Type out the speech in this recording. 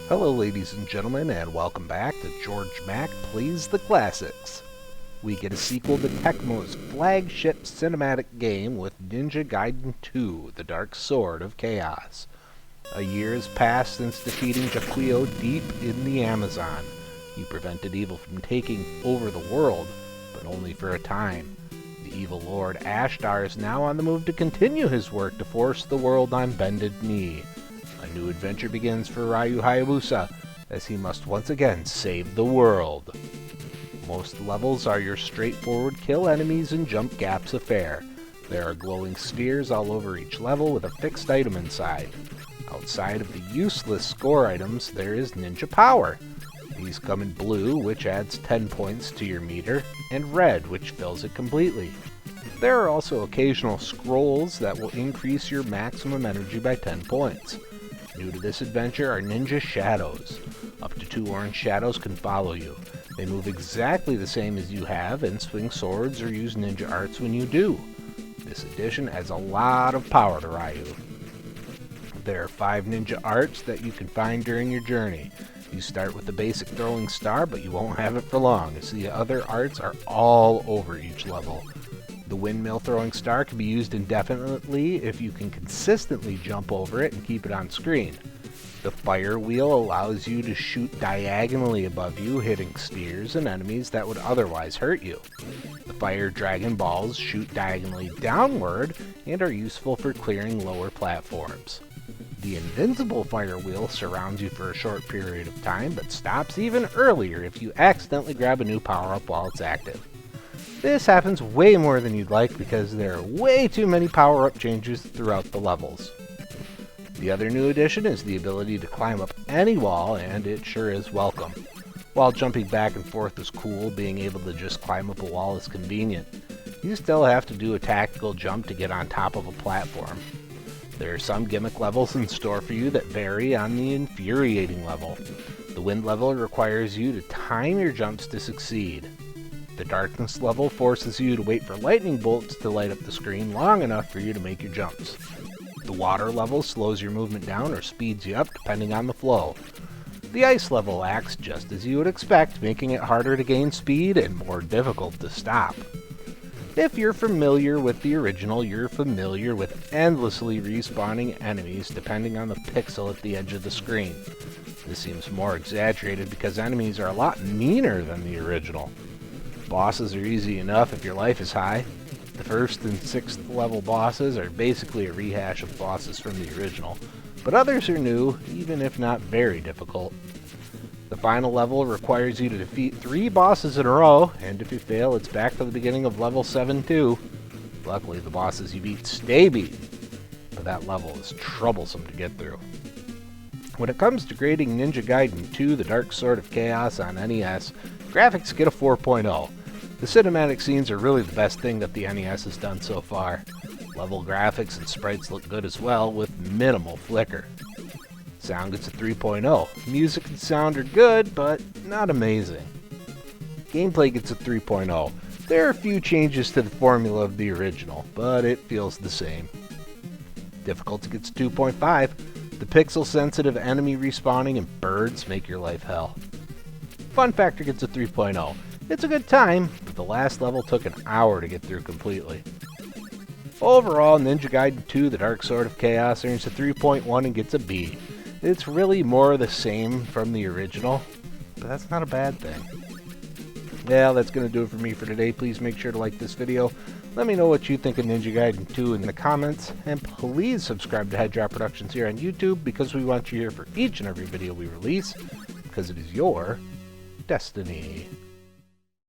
Hello ladies and gentlemen, and welcome back to Georg Mack Plays the Classics. We get a sequel to Tecmo's flagship cinematic game with Ninja Gaiden 2, The Dark Sword of Chaos. A year has passed since defeating Jaquio deep in the Amazon. He prevented evil from taking over the world, but only for a time. The evil Lord Ashtar is now on the move to continue his work to force the world on bended knee. A new adventure begins for Ryu Hayabusa, as he must once again save the world. Most levels are your straightforward kill enemies and jump gaps affair. There are glowing spheres all over each level with a fixed item inside. Outside of the useless score items, there is Ninja Power. These come in blue, which adds 10 points to your meter, and red, which fills it completely. There are also occasional scrolls that will increase your maximum energy by 10 points. New to this adventure are Ninja Shadows. Up to 2 orange shadows can follow you. They move exactly the same as you have and swing swords or use ninja arts when you do. This addition adds a lot of power to Ryu. There are 5 ninja arts that you can find during your journey. You start with the basic throwing star, but you won't have it for long, as the other arts are all over each level. The windmill throwing star can be used indefinitely if you can consistently jump over it and keep it on screen. The fire wheel allows you to shoot diagonally above you, hitting spheres and enemies that would otherwise hurt you. The fire dragon balls shoot diagonally downward and are useful for clearing lower platforms. The invincible fire wheel surrounds you for a short period of time, but stops even earlier if you accidentally grab a new power-up while it's active. This happens way more than you'd like because there are way too many power-up changes throughout the levels. The other new addition is the ability to climb up any wall, and it sure is welcome. While jumping back and forth is cool, being able to just climb up a wall is convenient. You still have to do a tactical jump to get on top of a platform. There are some gimmick levels in store for you that vary on the infuriating level. The wind level requires you to time your jumps to succeed. The darkness level forces you to wait for lightning bolts to light up the screen long enough for you to make your jumps. The water level slows your movement down or speeds you up depending on the flow. The ice level acts just as you would expect, making it harder to gain speed and more difficult to stop. If you're familiar with the original, you're familiar with endlessly respawning enemies depending on the pixel at the edge of the screen. This seems more exaggerated because enemies are a lot meaner than the original. Bosses are easy enough if your life is high. The 1st and 6th level bosses are basically a rehash of bosses from the original, but others are new, even if not very difficult. The final level requires you to defeat 3 bosses in a row, and if you fail, it's back to the beginning of level 7 too. Luckily, the bosses you beat stay beaten, but that level is troublesome to get through. When it comes to grading Ninja Gaiden 2, The Dark Sword of Chaos on NES, graphics get a 4.0. The cinematic scenes are really the best thing that the NES has done so far. Level graphics and sprites look good as well, with minimal flicker. Sound gets a 3.0. Music and sound are good, but not amazing. Gameplay gets a 3.0. There are a few changes to the formula of the original, but it feels the same. Difficulty gets a 2.5. The pixel-sensitive enemy respawning and birds make your life hell. Fun factor gets a 3.0. It's a good time, but the last level took an hour to get through completely. Overall, Ninja Gaiden 2 The Dark Sword of Chaos earns a 3.1 and gets a B. It's really more the same from the original, but that's not a bad thing. Well, that's going to do it for me for today. Please make sure to like this video. Let me know what you think of Ninja Gaiden 2 in the comments, and please subscribe to Head Drop Productions here on YouTube because we want you here for each and every video we release, because it is your destiny.